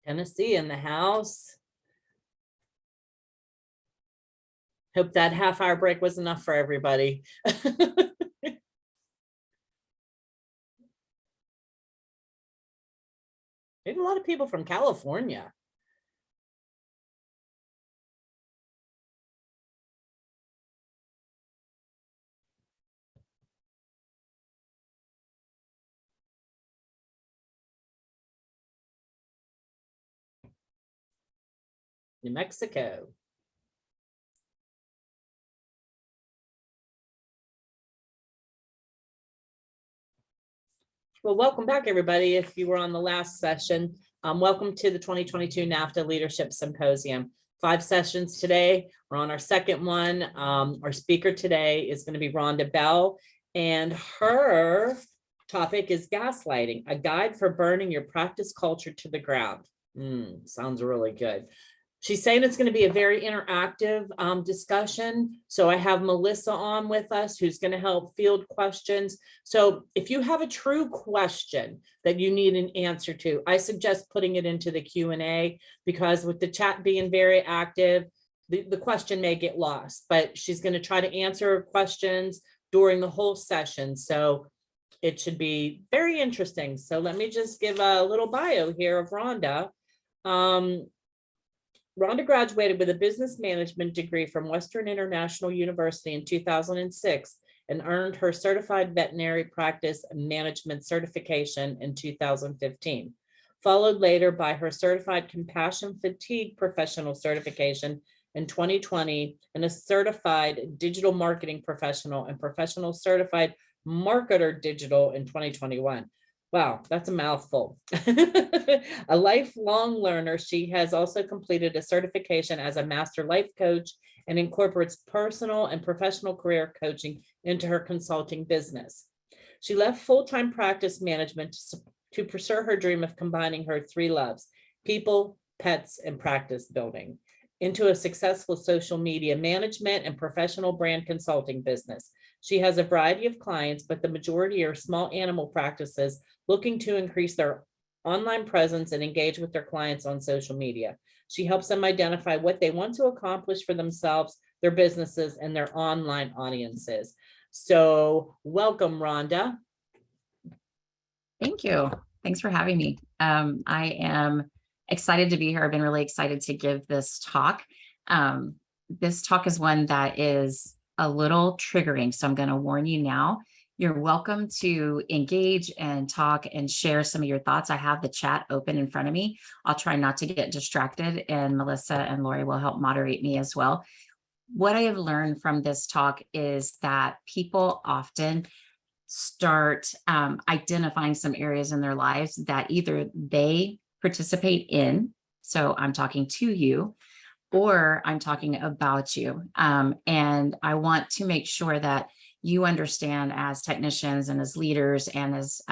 Tennessee in the house. Hope that half-hour break was enough for everybody. We have a lot of people from California. New Mexico. Well, welcome back, everybody. If you were on the last session, welcome to the 2022 NAFTA Leadership Symposium. 5 sessions today. We're on our second one. Our speaker today is going to be Rhonda Bell, and her topic is gaslighting, a guide for burning your practice culture to the ground. Sounds really good. She's saying it's going to be a very interactive discussion. So I have Melissa on with us, who's going to help field questions. So if you have a true question that you need an answer to, I suggest putting it into the Q&A, because with the chat being very active, the question may get lost, but she's going to try to answer questions during the whole session. So it should be very interesting. So let me just give a little bio here of Rhonda. Rhonda graduated with a business management degree from Western International University in 2006 and earned her certified veterinary practice management certification in 2015, followed later by her certified compassion fatigue professional certification in 2020 and a certified digital marketing professional and professional certified marketer digital in 2021. Wow, that's a mouthful. A lifelong learner, she has also completed a certification as a master life coach and incorporates personal and professional career coaching into her consulting business. She left full-time practice management to pursue her dream of combining her 3 loves, people, pets, and practice building, into a successful social media management and professional brand consulting business. She has a variety of clients, but the majority are small animal practices looking to increase their online presence and engage with their clients on social media. She helps them identify what they want to accomplish for themselves, their businesses, and their online audiences. So welcome, Rhonda. Thank you. Thanks for having me. I am excited to be here. I've been really excited to give this talk. This talk is one that is a little triggering, so I'm going to warn you now. You're welcome to engage and talk and share some of your thoughts. I have the chat open in front of me. I'll try not to get distracted, and Melissa and Lori will help moderate me as well. What I have learned from this talk is that people often start identifying some areas in their lives that either they participate in, so I'm talking to you, or I'm talking about you. And I want to make sure that you understand, as technicians and as leaders and as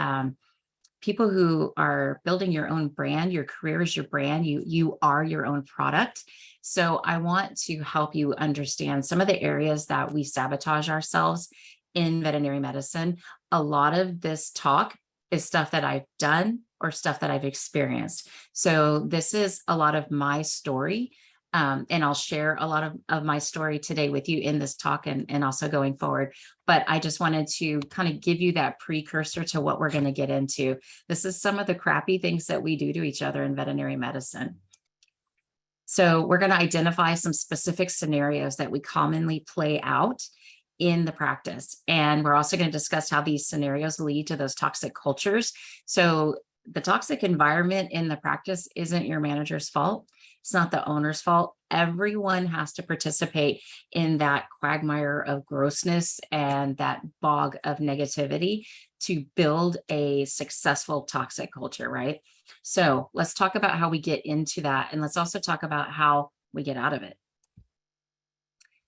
people who are building your own brand, your career is your brand, you are your own product. So I want to help you understand some of the areas that we sabotage ourselves in veterinary medicine. A lot of this talk is stuff that I've done or stuff that I've experienced. So this is a lot of my story. And I'll share a lot of my story today with you in this talk and also going forward. But I just wanted to kind of give you that precursor to what we're going to get into. This is some of the crappy things that we do to each other in veterinary medicine. So we're going to identify some specific scenarios that we commonly play out in the practice. And we're also going to discuss how these scenarios lead to those toxic cultures. So the toxic environment in the practice isn't your manager's fault. It's not the owner's fault. Everyone has to participate in that quagmire of grossness and that bog of negativity to build a successful toxic culture, right? So let's talk about how we get into that. And let's also talk about how we get out of it.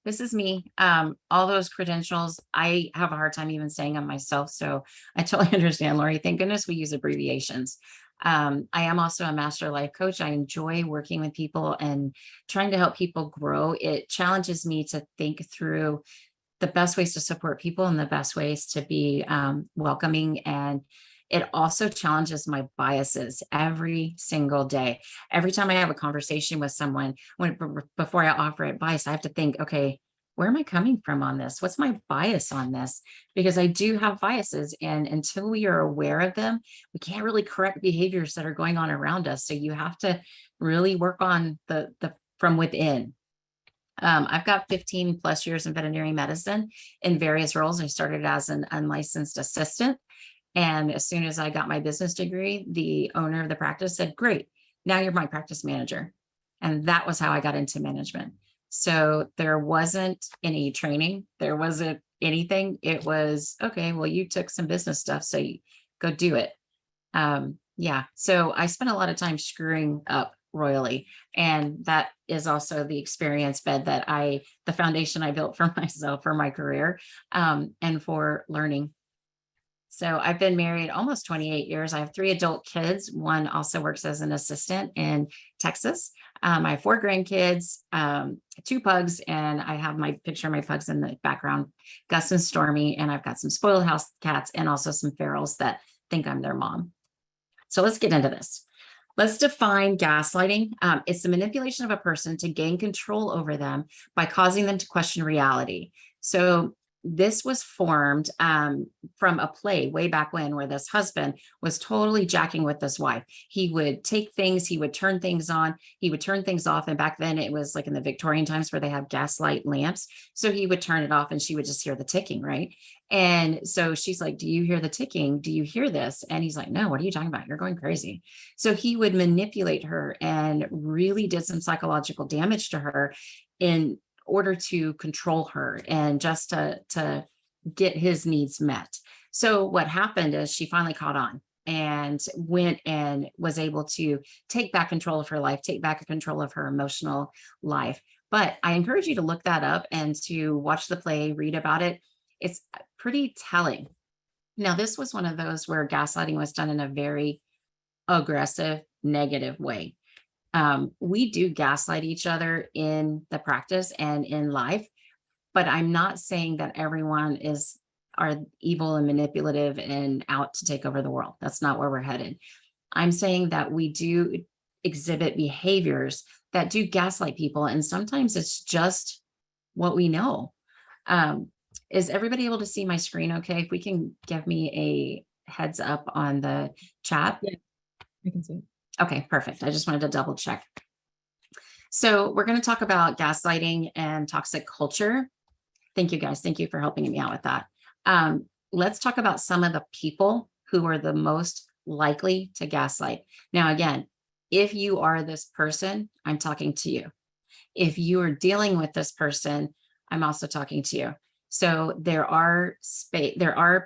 This is me. All those credentials, I have a hard time even saying them myself. So I totally understand, Lori. Thank goodness we use abbreviations. I am also a master life coach. I enjoy working with people and trying to help people grow. It challenges me to think through the best ways to support people and the best ways to be welcoming and It also challenges my biases every single day. Every time I have a conversation with someone, before I offer advice, I have to think, okay, where am I coming from on this? What's my bias on this? Because I do have biases, and until we are aware of them, we can't really correct behaviors that are going on around us. So you have to really work on the from within. I've got 15 plus years in veterinary medicine in various roles. I started as an unlicensed assistant. And as soon as I got my business degree, the owner of the practice said, great, now you're my practice manager. And that was how I got into management. So there wasn't any training. There wasn't anything. It was, okay, well, you took some business stuff, so you go do it. Yeah. So I spent a lot of time screwing up royally. And that is also the experience bed that the foundation I built for myself, for my career, and for learning. So I've been married almost 28 years. I have 3 adult kids. One also works as an assistant in Texas. I have 4 grandkids, 2 pugs, and I have my picture of my pugs in the background, Gus and Stormy. And I've got some spoiled house cats and also some ferals that think I'm their mom. So let's get into this. Let's define gaslighting. It's the manipulation of a person to gain control over them by causing them to question reality. So this was formed from a play way back when, where this husband was totally jacking with this wife. He would take things, he would turn things on, he would turn things off. And back then it was like in the Victorian times where they have gaslight lamps. So he would turn it off and she would just hear the ticking, right? And so she's like, do you hear the ticking? Do you hear this? And he's like, no, what are you talking about? You're going crazy. So he would manipulate her and really did some psychological damage to her in order to control her and just to get his needs met. So what happened is she finally caught on and went and was able to take back control of her life, take back control of her emotional life. But I encourage you to look that up and to watch the play, read about it. It's pretty telling. Now, this was one of those where gaslighting was done in a very aggressive, negative way. We do gaslight each other in the practice and in life, but I'm not saying that everyone are evil and manipulative and out to take over the world. That's not where we're headed. I'm saying that we do exhibit behaviors that do gaslight people, and sometimes it's just what we know. Is everybody able to see my screen okay? If we can give me a heads up on the chat. Yeah, I can see. Okay, perfect. I just wanted to double check. So we're going to talk about gaslighting and toxic culture. Thank you, guys. Thank you for helping me out with that. Let's talk about some of the people who are the most likely to gaslight. Now, again, if you are this person, I'm talking to you. If you are dealing with this person, I'm also talking to you. So there are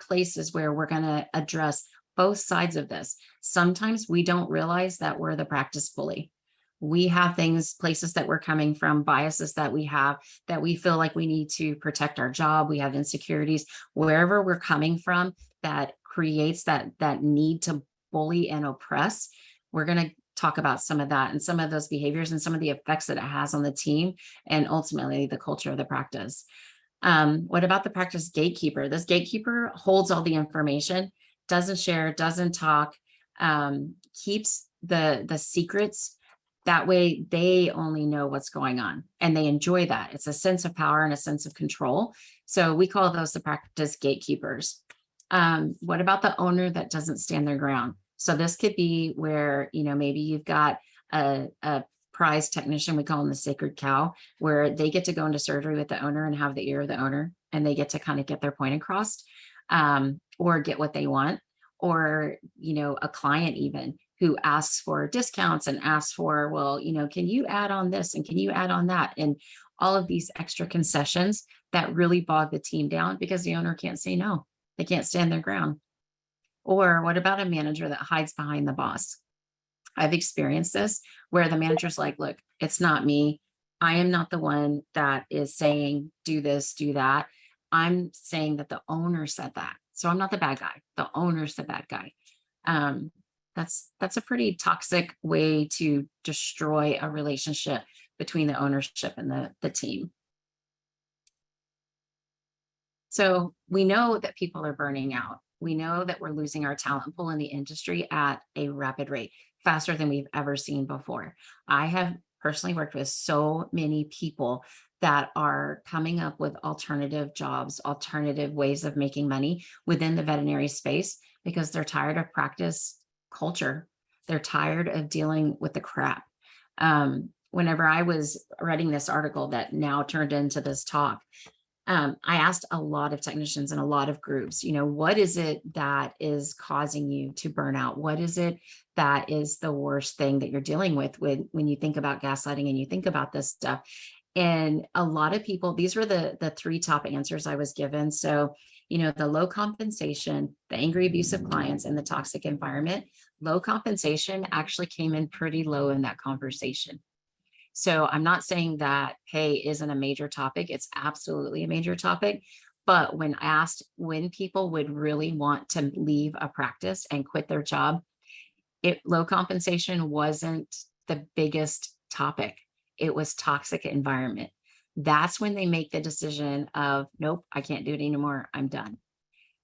places where we're going to address both sides of this. Sometimes we don't realize that we're the practice bully. We have places that we're coming from, biases that we have, that we feel like we need to protect our job. We have insecurities, wherever we're coming from, that creates that need to bully and oppress. We're going to talk about some of that and some of those behaviors and some of the effects that it has on the team and ultimately the culture of the practice. What about the practice gatekeeper? This gatekeeper holds all the information, doesn't share, doesn't talk, keeps the secrets. That way they only know what's going on and they enjoy that. It's a sense of power and a sense of control. So we call those the practice gatekeepers. What about the owner that doesn't stand their ground? So this could be where, maybe you've got a prize technician, we call them the sacred cow, where they get to go into surgery with the owner and have the ear of the owner, and they get to kind of get their point across, or get what they want. Or, a client even who asks for discounts and asks for, well, can you add on this and can you add on that? And all of these extra concessions that really bog the team down because the owner can't say no. They can't stand their ground. Or what about a manager that hides behind the boss? I've experienced this where the manager's like, look, it's not me. I am not the one that is saying, do this, do that. I'm saying that the owner said that. So I'm not the bad guy. The owner's the bad guy. That's a pretty toxic way to destroy a relationship between the ownership and the team. So we know that people are burning out. We know that we're losing our talent pool in the industry at a rapid rate, faster than we've ever seen before. I have personally worked with so many people that are coming up with alternative jobs, alternative ways of making money within the veterinary space because they're tired of practice culture. They're tired of dealing with the crap. Whenever I was writing this article that now turned into this talk, I asked a lot of technicians and a lot of groups, what is it that is causing you to burn out? What is it that is the worst thing that you're dealing with when you think about gaslighting and you think about this stuff? And a lot of people, these were the three top answers I was given. So, the low compensation, the angry, abusive clients, and the toxic environment. Low compensation actually came in pretty low in that conversation. So I'm not saying that pay isn't a major topic. It's absolutely a major topic. But when asked when people would really want to leave a practice and quit their job, low compensation wasn't the biggest topic. It was toxic environment. That's when they make the decision of, nope, I can't do it anymore. I'm done.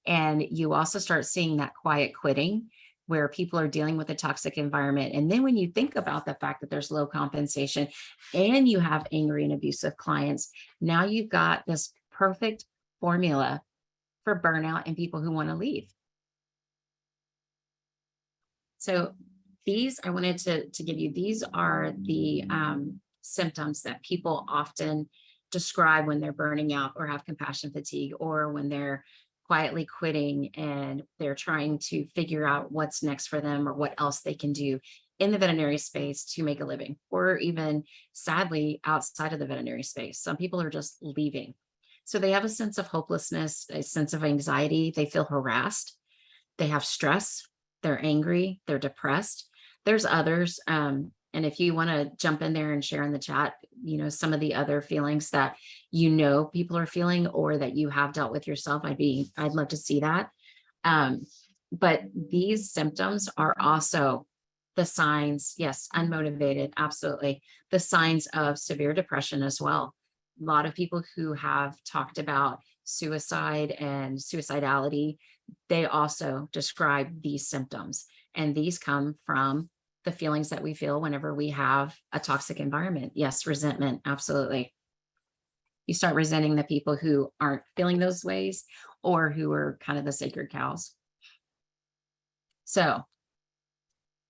And you also start seeing that quiet quitting where people are dealing with a toxic environment. And then when you think about the fact that there's low compensation and you have angry and abusive clients, now you've got this perfect formula for burnout and people who want to leave. So these, I wanted to give you, these are the symptoms that people often describe when they're burning out or have compassion fatigue, or when they're quietly quitting and they're trying to figure out what's next for them or what else they can do in the veterinary space to make a living, or even sadly outside of the veterinary space. Some people are just leaving. So they have a sense of hopelessness, a sense of anxiety. They feel harassed. They have stress. They're angry. They're depressed. There's others. And if you want to jump in there and share in the chat, some of the other feelings that people are feeling or that you have dealt with yourself, I'd love to see that. But these symptoms are also the signs, yes, unmotivated, absolutely, the signs of severe depression as well. A lot of people who have talked about suicide and suicidality, they also describe these symptoms. And these come from the feelings that we feel whenever we have a toxic environment. Yes, resentment, absolutely. You start resenting the people who aren't feeling those ways or who are kind of the sacred cows. So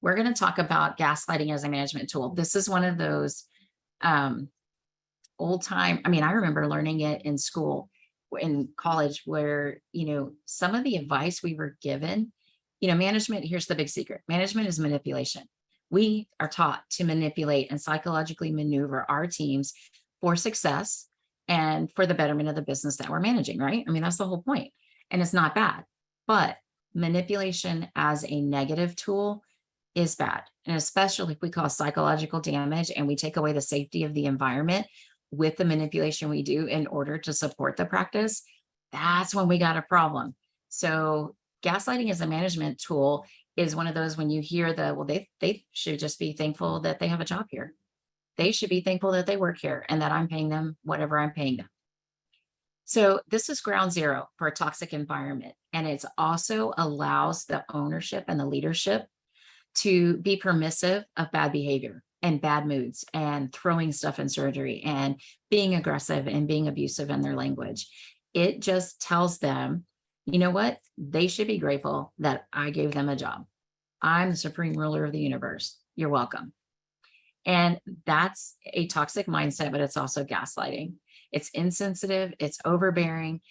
we're going to talk about gaslighting as a management tool. This is one of those old time, I remember learning it in school, in college, where, some of the advice we were given, management, here's the big secret. Management is manipulation. We are taught to manipulate and psychologically maneuver our teams for success and for the betterment of the business that we're managing, right? That's the whole point. And it's not bad, but manipulation as a negative tool is bad. And especially if we cause psychological damage and we take away the safety of the environment with the manipulation we do in order to support the practice, that's when we got a problem. So gaslighting as a management tool is one of those, when you hear they should just be thankful that they have a job here. They should be thankful that they work here and that I'm paying them whatever I'm paying them. So this is ground zero for a toxic environment. And it also allows the ownership and the leadership to be permissive of bad behavior and bad moods and throwing stuff in surgery and being aggressive and being abusive in their language. It just tells them, you know what? They should be grateful that I gave them a job. I'm the supreme ruler of the universe. You're welcome. And that's a toxic mindset, but it's also gaslighting. It's insensitive. It's overbearing.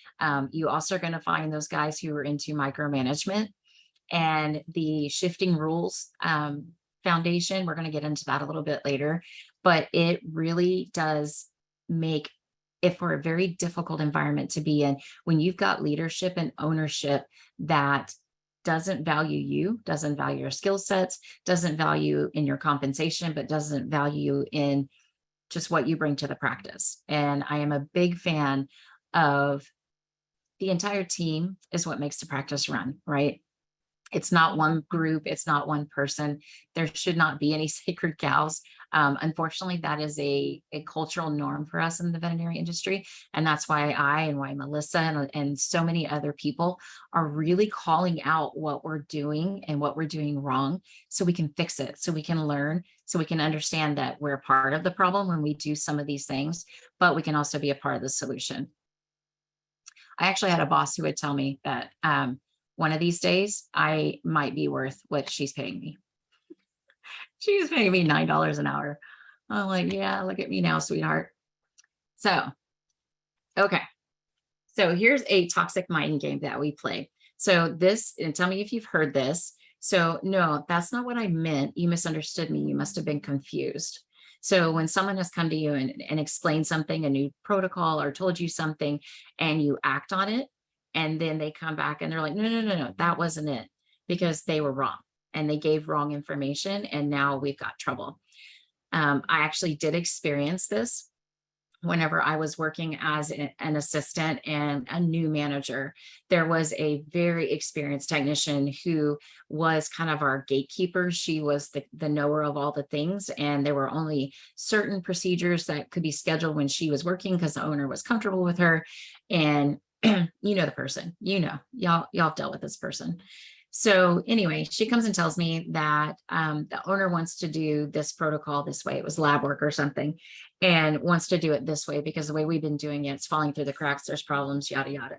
You also are going to find those guys who are into micromanagement and the shifting rules foundation. We're going to get into that a little bit later, but it really does make it for a very difficult environment to be in when you've got leadership and ownership that doesn't value you, doesn't value your skill sets, doesn't value in your compensation, but doesn't value in just what you bring to the practice. And I am a big fan of the entire team is what makes the practice run, right? It's not one group. It's not one person. There should not be any sacred cows. Unfortunately, that is a cultural norm for us in the veterinary industry. And that's why why Melissa and so many other people are really calling out what we're doing and what we're doing wrong so we can fix it, so we can learn, so we can understand that we're part of the problem when we do some of these things, but we can also be a part of the solution. I actually had a boss who would tell me that one of these days I might be worth what she's paying me. She's paying me $9 an hour. I'm like, yeah, look at me now, sweetheart. So, okay. So here's a toxic mind game that we play. So this, and tell me if you've heard this. So no, that's not what I meant. You misunderstood me. You must have been confused. So when someone has come to you and explained something, a new protocol, or told you something, and you act on it, and then they come back and they're like, no, that wasn't it, because they were wrong and they gave wrong information, and now we've got trouble. I actually did experience this whenever I was working as an assistant and a new manager. There was a very experienced technician who was kind of our gatekeeper. She was the knower of all the things, and there were only certain procedures that could be scheduled when she was working because the owner was comfortable with her. And you know the person, y'all have dealt with this person. So anyway, she comes and tells me that the owner wants to do this protocol this way. It was lab work or something, and wants to do it this way because the way we've been doing it, it's falling through the cracks. There's problems, yada, yada.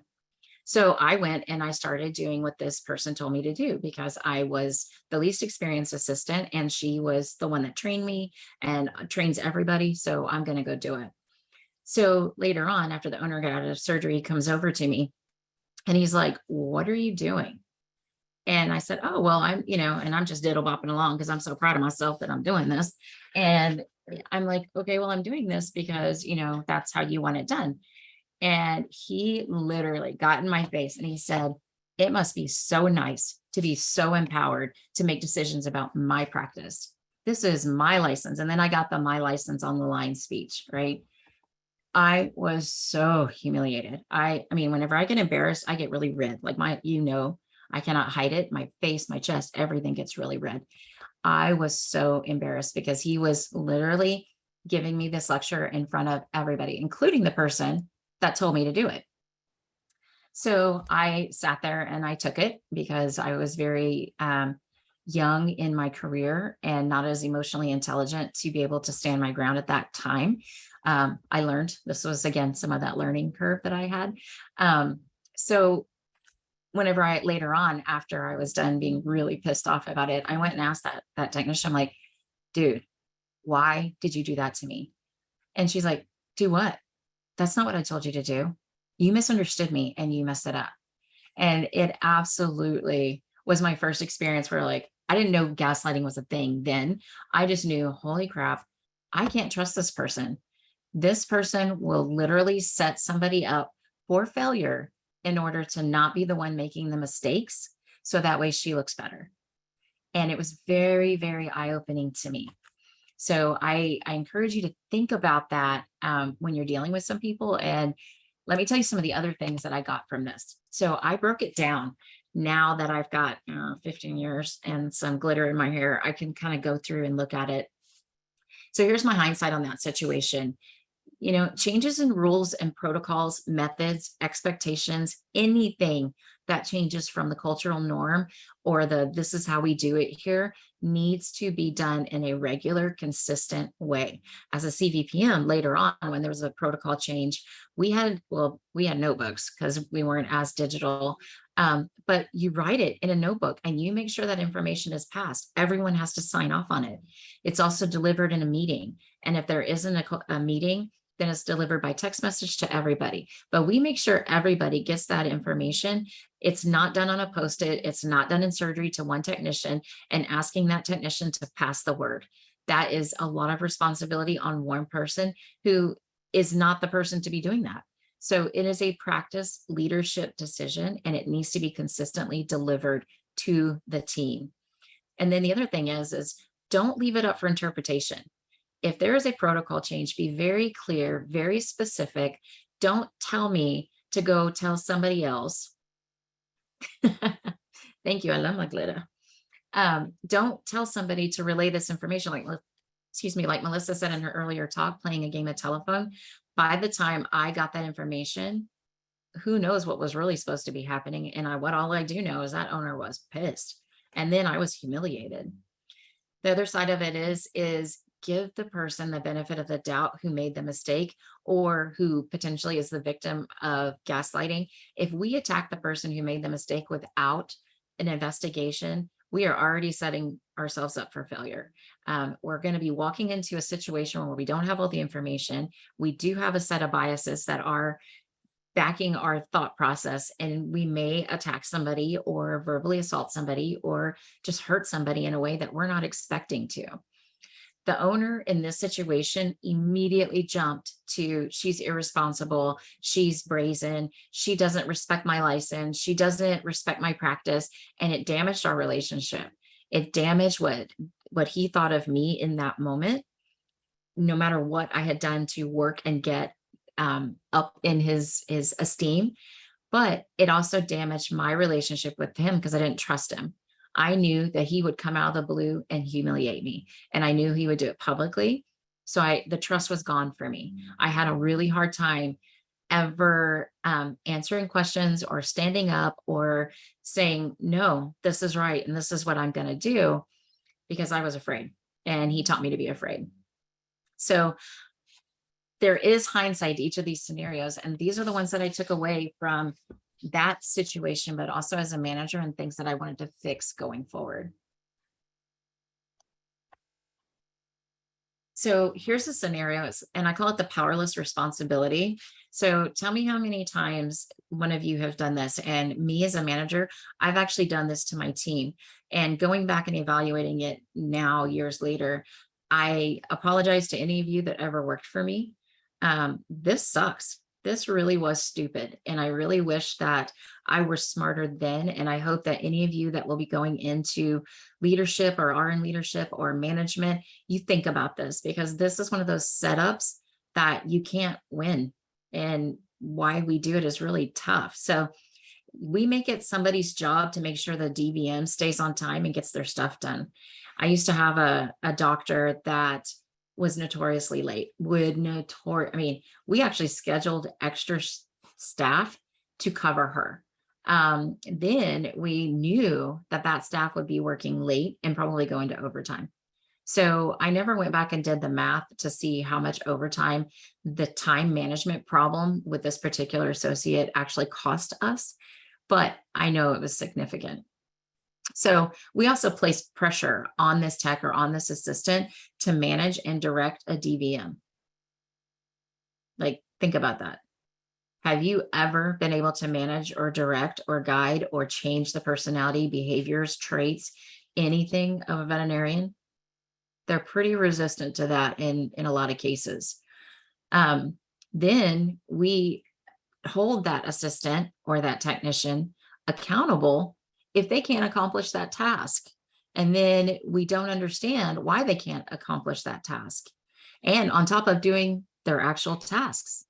So I went and I started doing what this person told me to do because I was the least experienced assistant and she was the one that trained me and trains everybody. So I'm going to go do it. So later on, after the owner got out of surgery, he comes over to me and he's like, "What are you doing?" And I said, "Oh, well, and I'm just diddle bopping along because I'm so proud of myself that I'm doing this." And I'm like, "Okay, well, I'm doing this because, that's how you want it done." And he literally got in my face and he said, "It must be so nice to be so empowered to make decisions about my practice. This is my license." And then I got the "my license on the line" speech, right? I was so humiliated. I mean, whenever I get embarrassed, I get really red. Like I cannot hide it. My face, my chest, everything gets really red. I was so embarrassed because he was literally giving me this lecture in front of everybody, including the person that told me to do it. So I sat there and I took it because I was very young in my career and not as emotionally intelligent to be able to stand my ground at that time. I learned, this was again, some of that learning curve that I had. So whenever later on, after I was done being really pissed off about it, I went and asked that technician, I'm like, "Dude, why did you do that to me?" And she's like, "Do what? That's not what I told you to do. You misunderstood me and you messed it up." And it absolutely was my first experience where, like, I didn't know gaslighting was a thing then. I just knew, holy crap, I can't trust this person. This person will literally set somebody up for failure in order to not be the one making the mistakes. So that way she looks better. And it was very, very eye-opening to me. So I encourage you to think about that when you're dealing with some people. And let me tell you some of the other things that I got from this. So I broke it down. Now that I've got 15 years and some glitter in my hair, I can kind of go through and look at it. So here's my hindsight on that situation. Changes in rules and protocols, methods, expectations, anything that changes from the cultural norm or this is how we do it here needs to be done in a regular, consistent way. As a CVPM later on, when there was a protocol change, we had notebooks because we weren't as digital. But you write it in a notebook and you make sure that information is passed. Everyone has to sign off on it. It's also delivered in a meeting. And if there isn't a meeting, then it's delivered by text message to everybody. But we make sure everybody gets that information. It's not done on a Post-it. It's not done in surgery to one technician and asking that technician to pass the word. That is a lot of responsibility on one person who is not the person to be doing that. So it is a practice leadership decision, and it needs to be consistently delivered to the team. And then the other thing is don't leave it up for interpretation. If there is a protocol change, be very clear, very specific. Don't tell me to go tell somebody else Thank you. I love my glitter. Don't tell somebody to relay this information. Excuse me, like Melissa said in her earlier talk, playing a game of telephone. By the time I got that information, who knows what was really supposed to be happening. And all I do know is that owner was pissed. And then I was humiliated. The other side of it is give the person the benefit of the doubt who made the mistake or who potentially is the victim of gaslighting. If we attack the person who made the mistake without an investigation, we are already setting ourselves up for failure. We're going to be walking into a situation where we don't have all the information. We do have a set of biases that are backing our thought process, and we may attack somebody or verbally assault somebody or just hurt somebody in a way that we're not expecting to. The owner in this situation immediately jumped to, she's irresponsible, she's brazen, she doesn't respect my license, she doesn't respect my practice, and it damaged our relationship. It damaged what he thought of me in that moment, no matter what I had done to work and get up in his esteem. But it also damaged my relationship with him because I didn't trust him. I knew that he would come out of the blue and humiliate me, and I knew he would do it publicly. So the trust was gone for me. I had a really hard time ever answering questions or standing up or saying, no, this is right and this is what I'm going to do, because I was afraid, and he taught me to be afraid. So there is hindsight to each of these scenarios, and these are the ones that I took away from that situation, but also as a manager and things that I wanted to fix going forward. So here's a scenario, and I call it the powerless responsibility. So tell me how many times one of you have done this. And me as a manager, I've actually done this to my team. And going back and evaluating it now, years later, I apologize to any of you that ever worked for me. This sucks. This really was stupid. And I really wish that I were smarter then. And I hope that any of you that will be going into leadership or are in leadership or management, you think about this, because this is one of those setups that you can't win. And why we do it is really tough. So we make it somebody's job to make sure the DVM stays on time and gets their stuff done. I used to have a doctor that was notoriously late, we actually scheduled extra staff to cover her. Then we knew that staff would be working late and probably going to overtime. So I never went back and did the math to see how much overtime the time management problem with this particular associate actually cost us, but I know it was significant. So we also placed pressure on this tech or on this assistant to manage and direct a DVM. Like, think about that. Have you ever been able to manage or direct or guide or change the personality, behaviors, traits, anything of a veterinarian? They're pretty resistant to that in a lot of cases. Then we hold that assistant or that technician accountable if they can't accomplish that task. And then we don't understand why they can't accomplish that task. And on top of doing their actual tasks.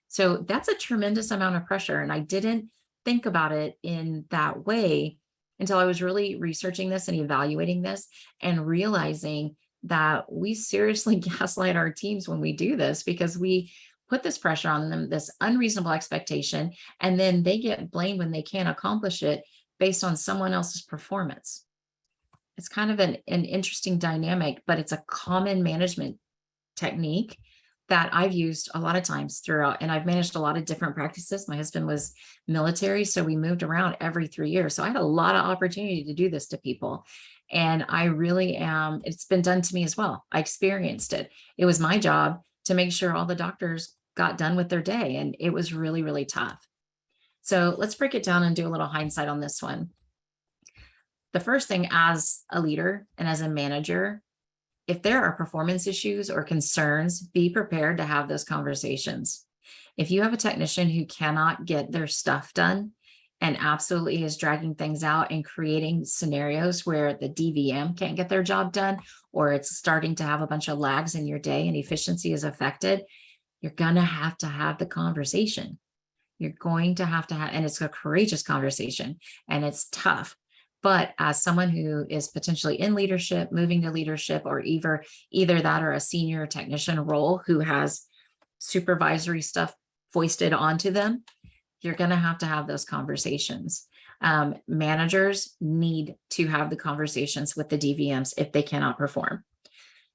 So that's a tremendous amount of pressure. And I didn't think about it in that way until I was really researching this and evaluating this and realizing that we seriously gaslight our teams when we do this, because we put this pressure on them, this unreasonable expectation, and then they get blamed when they can't accomplish it based on someone else's performance. It's kind of an interesting dynamic, but it's a common management technique that I've used a lot of times throughout, and I've managed a lot of different practices. My husband was military, so we moved around every 3 years. So I had a lot of opportunity to do this to people. And I really am, it's been done to me as well. I experienced it. It was my job to make sure all the doctors got done with their day. And it was really, really tough. So let's break it down and do a little hindsight on this one. The first thing, as a leader and as a manager, if there are performance issues or concerns, be prepared to have those conversations. If you have a technician who cannot get their stuff done and absolutely is dragging things out and creating scenarios where the DVM can't get their job done, or it's starting to have a bunch of lags in your day and efficiency is affected, you're going to have the conversation. You're going to have, and it's a courageous conversation, and it's tough, But as someone who is potentially in leadership, moving to leadership, or either that or a senior technician role who has supervisory stuff foisted onto them, you're going to have those conversations. Managers need to have the conversations with the DVMs if they cannot perform.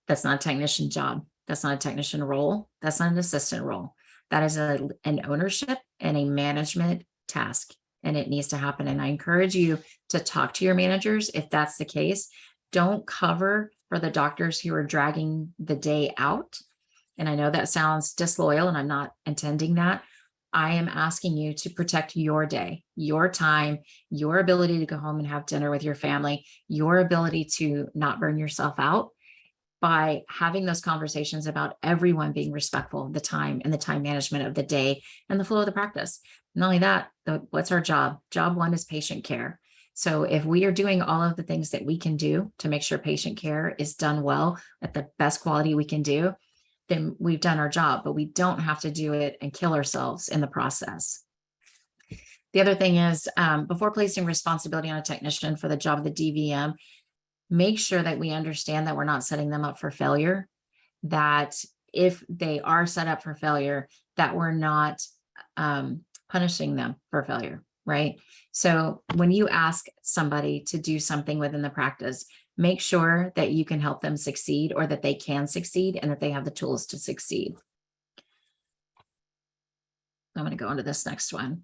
That's not a technician job. That's not a technician role. That's not an assistant role. That is an ownership and a management task, and it needs to happen. And I encourage you to talk to your managers if that's the case. Don't cover for the doctors who are dragging the day out. And I know that sounds disloyal, and I'm not intending that. I am asking you to protect your day, your time, your ability to go home and have dinner with your family, your ability to not burn yourself out by having those conversations about everyone being respectful of the time and the time management of the day and the flow of the practice. Not only that, what's our job? Job one is patient care. So if we are doing all of the things that we can do to make sure patient care is done well at the best quality we can do, then we've done our job, but we don't have to do it and kill ourselves in the process. The other thing is, before placing responsibility on a technician for the job of the DVM, make sure that we understand that we're not setting them up for failure, that if they are set up for failure, that we're not punishing them for failure, right? So when you ask somebody to do something within the practice, make sure that you can help them succeed, or that they can succeed, and that they have the tools to succeed. I'm going to go on to this next one.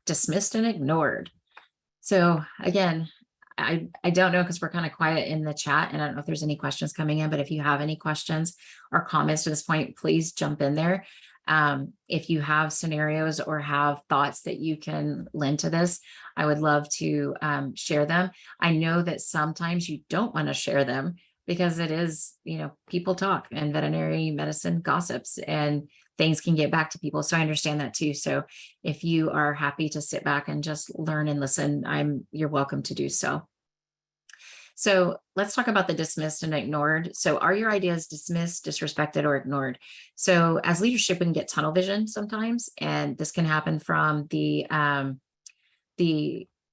Dismissed and ignored. So again, I don't know, because we're kind of quiet in the chat, and I don't know if there's any questions coming in, but if you have any questions or comments to this point, please jump in there. If you have scenarios or have thoughts that you can lend to this, I would love to share them. I know that sometimes you don't want to share them because it is, people talk, and veterinary medicine gossips, and things can get back to people. So I understand that too. So if you are happy to sit back and just learn and listen, you're welcome to do so. So let's talk about the dismissed and ignored. So are your ideas dismissed, disrespected, or ignored? So as leadership, we can get tunnel vision sometimes, and this can happen from the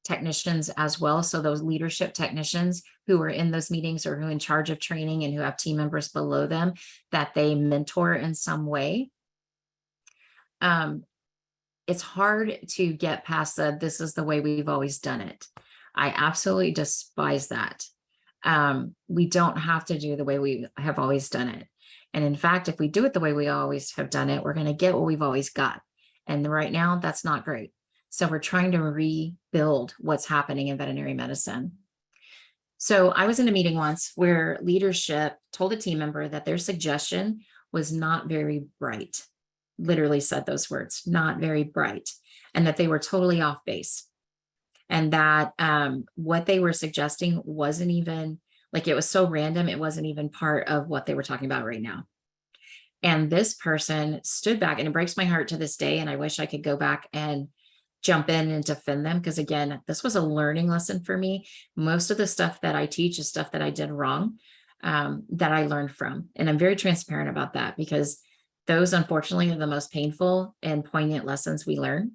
technicians as well. So those leadership technicians who are in those meetings, or who are in charge of training and who have team members below them that they mentor in some way. It's hard to get past this is the way we've always done it. I absolutely despise that. We don't have to do the way we have always done it. And in fact, if we do it the way we always have done it, we're going to get what we've always got. And right now, that's not great. So we're trying to rebuild what's happening in veterinary medicine. So I was in a meeting once where leadership told a team member that their suggestion was not very bright. Literally said those words, not very bright, and that they were totally off base. And that what they were suggesting wasn't even, like, it was so random, it wasn't even part of what they were talking about right now. And this person stood back, and it breaks my heart to this day. And I wish I could go back and jump in and defend them, because again, this was a learning lesson for me. Most of the stuff that I teach is stuff that I did wrong, that I learned from. And I'm very transparent about that, because those, unfortunately, are the most painful and poignant lessons we learn.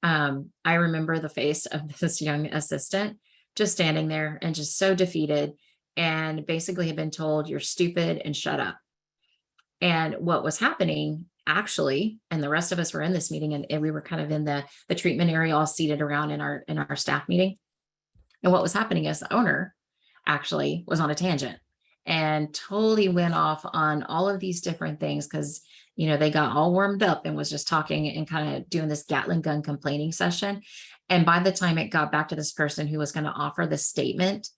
I remember the face of this young assistant just standing there and just so defeated, and basically had been told, "You're stupid and shut up." And what was happening actually, and the rest of us were in this meeting, and we were kind of in the treatment area, all seated around in our staff meeting. And what was happening is the owner actually was on a tangent and totally went off on all of these different things, because they got all warmed up and was just talking and kind of doing this Gatling gun complaining session. And by the time it got back to this person who was going to offer the statement,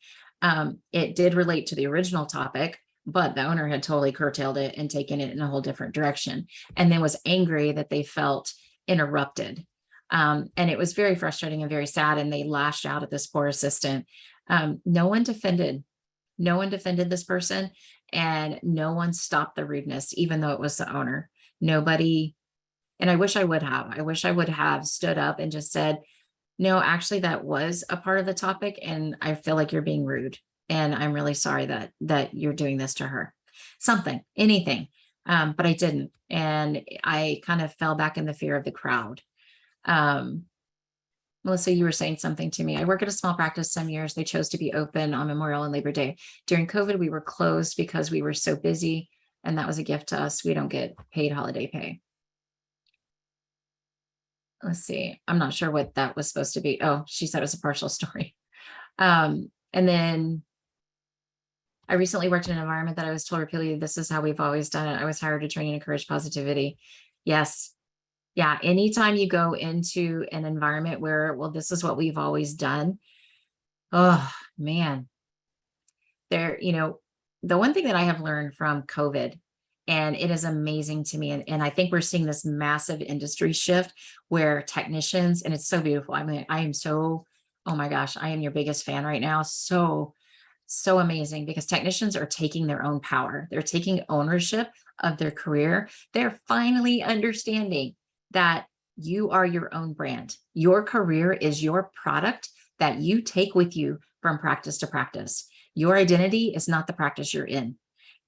it did relate to the original topic, but the owner had totally curtailed it and taken it in a whole different direction, and then was angry that they felt interrupted. And it was very frustrating and very sad. And they lashed out at this poor assistant. No one defended this person, and no one stopped the rudeness, even though it was the owner. Nobody. And I wish I would have stood up and just said, "No, actually, that was a part of the topic, and I feel like you're being rude, and I'm really sorry that you're doing this to her." Something, anything. But I didn't. And I kind of fell back in the fear of the crowd. One Melissa, you were saying something to me. I work at a small practice some years. They chose to be open on Memorial and Labor Day. During COVID, we were closed because we were so busy, and that was a gift to us. We don't get paid holiday pay. Let's see. I'm not sure what that was supposed to be. Oh, she said it was a partial story. And then I recently worked in an environment that I was told repeatedly, this is how we've always done it. I was hired to train and encourage positivity. Yes. Yeah. Anytime you go into an environment where, well, this is what we've always done. Oh man. There, the one thing that I have learned from COVID, and it is amazing to me. And I think we're seeing this massive industry shift where technicians, and it's so beautiful. I mean, I am so, oh my gosh, I am your biggest fan right now. So amazing, because technicians are taking their own power. They're taking ownership of their career. They're finally understanding that you are your own brand. Your career is your product that you take with you from practice to practice. Your identity is not the practice you're in.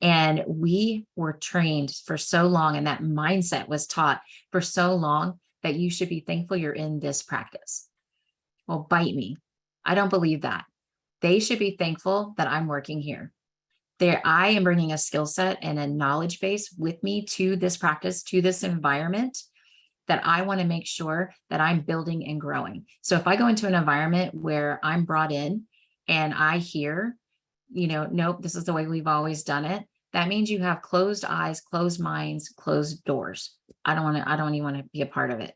And we were trained for so long, and that mindset was taught for so long that you should be thankful you're in this practice. Well, bite me. I don't believe that. They should be thankful that I'm working here. I am bringing a skill set and a knowledge base with me to this practice, to this environment, that I want to make sure that I'm building and growing. So if I go into an environment where I'm brought in and I hear, nope, this is the way we've always done it, that means you have closed eyes, closed minds, closed doors. I don't even want to be a part of it.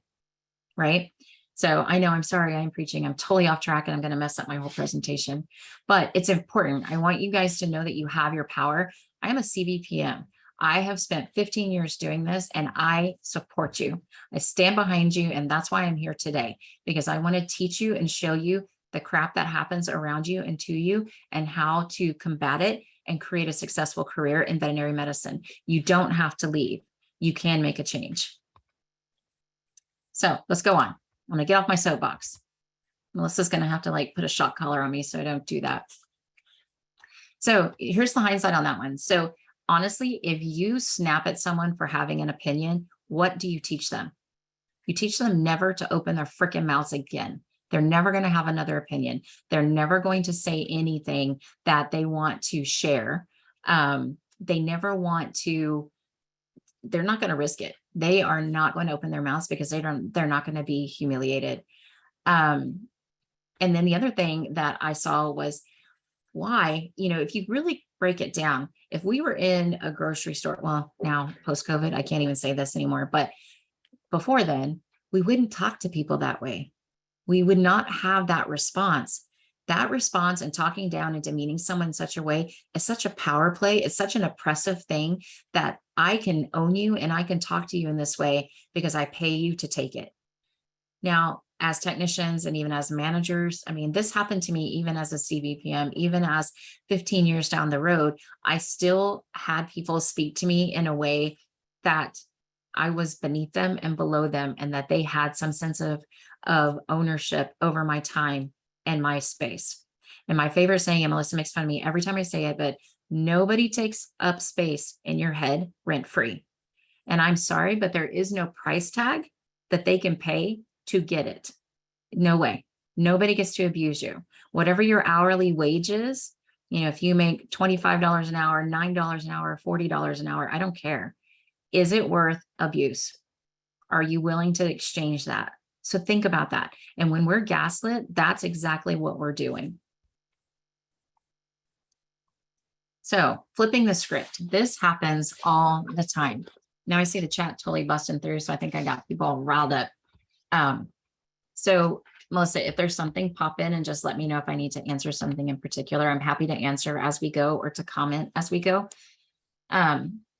Right. So I know, I'm sorry, I'm preaching. I'm totally off track and I'm going to mess up my whole presentation, but it's important. I want you guys to know that you have your power. I am a CVPM. I have spent 15 years doing this, and I support you. I stand behind you. And that's why I'm here today, because I want to teach you and show you the crap that happens around you and to you, and how to combat it and create a successful career in veterinary medicine. You don't have to leave. You can make a change. So let's go on. I'm going to get off my soapbox. Melissa's going to have to put a shock collar on me so I don't do that. So here's the hindsight on that one. So honestly, if you snap at someone for having an opinion, what do you teach them? You teach them never to open their freaking mouths again. They're never going to have another opinion. They're never going to say anything that they want to share. They never want to, they're not going to risk it. They are not going to open their mouths because they're not going to be humiliated. And then the other thing that I saw was why, if you really break it down, if we were in a grocery store, well, now post-COVID, I can't even say this anymore, but before then, we wouldn't talk to people that way. We would not have that response. That response and talking down and demeaning someone in such a way is such a power play. It's such an oppressive thing that I can own you and I can talk to you in this way because I pay you to take it. Now, as technicians and even as managers, I mean, this happened to me even as a CVPM, even as 15 years down the road, I still had people speak to me in a way that I was beneath them and below them, and that they had some sense of ownership over my time and my space. And my favorite saying, and Melissa makes fun of me every time I say it, but nobody takes up space in your head rent free. And I'm sorry, but there is no price tag that they can pay to get it. No way. Nobody gets to abuse you. Whatever your hourly wage is, if you make $25 an hour, $9 an hour, $40 an hour, I don't care. Is it worth abuse? Are you willing to exchange that? So think about that. And when we're gaslit, that's exactly what we're doing. So flipping the script, this happens all the time. Now I see the chat totally busting through, so I think I got people all riled up. So Melissa, if there's something, pop in and just let me know if I need to answer something in particular. I'm happy to answer as we go or to comment as we go.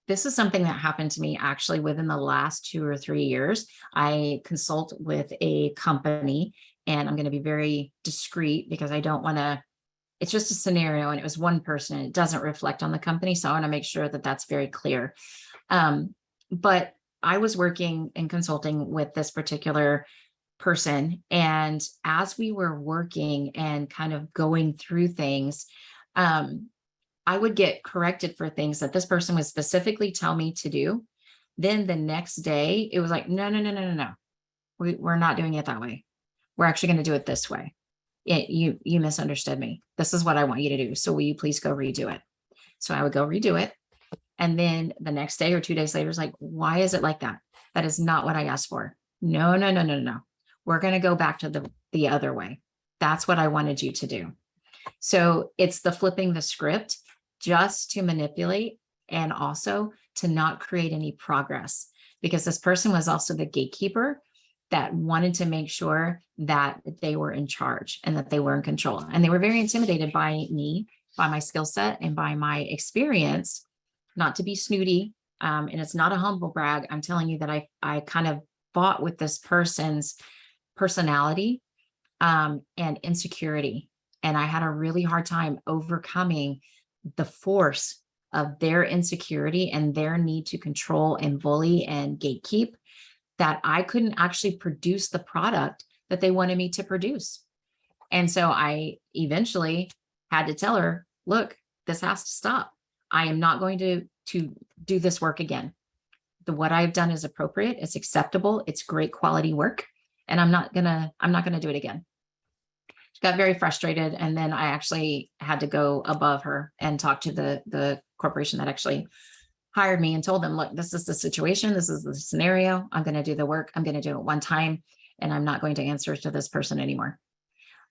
This is something that happened to me actually within the last 2 or 3 years. I consult with a company, and I'm going to be very discreet because I don't want to, it's just a scenario and it was one person and it doesn't reflect on the company. So I want to make sure that that's very clear. But I was working and consulting with this particular person. And as we were working and kind of going through things, I would get corrected for things that this person would specifically tell me to do. Then the next day, it was like, no. We're not doing it that way. We're actually going to do it this way. You misunderstood me. This is what I want you to do. So will you please go redo it? So I would go redo it. And then the next day or 2 days later, it's like, why is it like that? That is not what I asked for. No, no, no, no, no. We're going to go back to the other way. That's what I wanted you to do. So it's the flipping the script just to manipulate and also to not create any progress, because this person was also the gatekeeper that wanted to make sure that they were in charge and that they were in control. And they were very intimidated by me, by my skill set and by my experience, not to be snooty. And it's not a humble brag. I'm telling you that I kind of fought with this person's personality and insecurity. And I had a really hard time overcoming the force of their insecurity and their need to control and bully and gatekeep, that I couldn't actually produce the product that they wanted me to produce. And so I eventually had to tell her, look, this has to stop. I am not going to do this work again. What I've done is appropriate. It's acceptable. It's great quality work. And I'm not gonna do it again. She got very frustrated. And then I actually had to go above her and talk to the corporation that actually hired me and told them, look, this is the situation. This is the scenario. I'm going to do the work. I'm going to do it one time, and I'm not going to answer to this person anymore.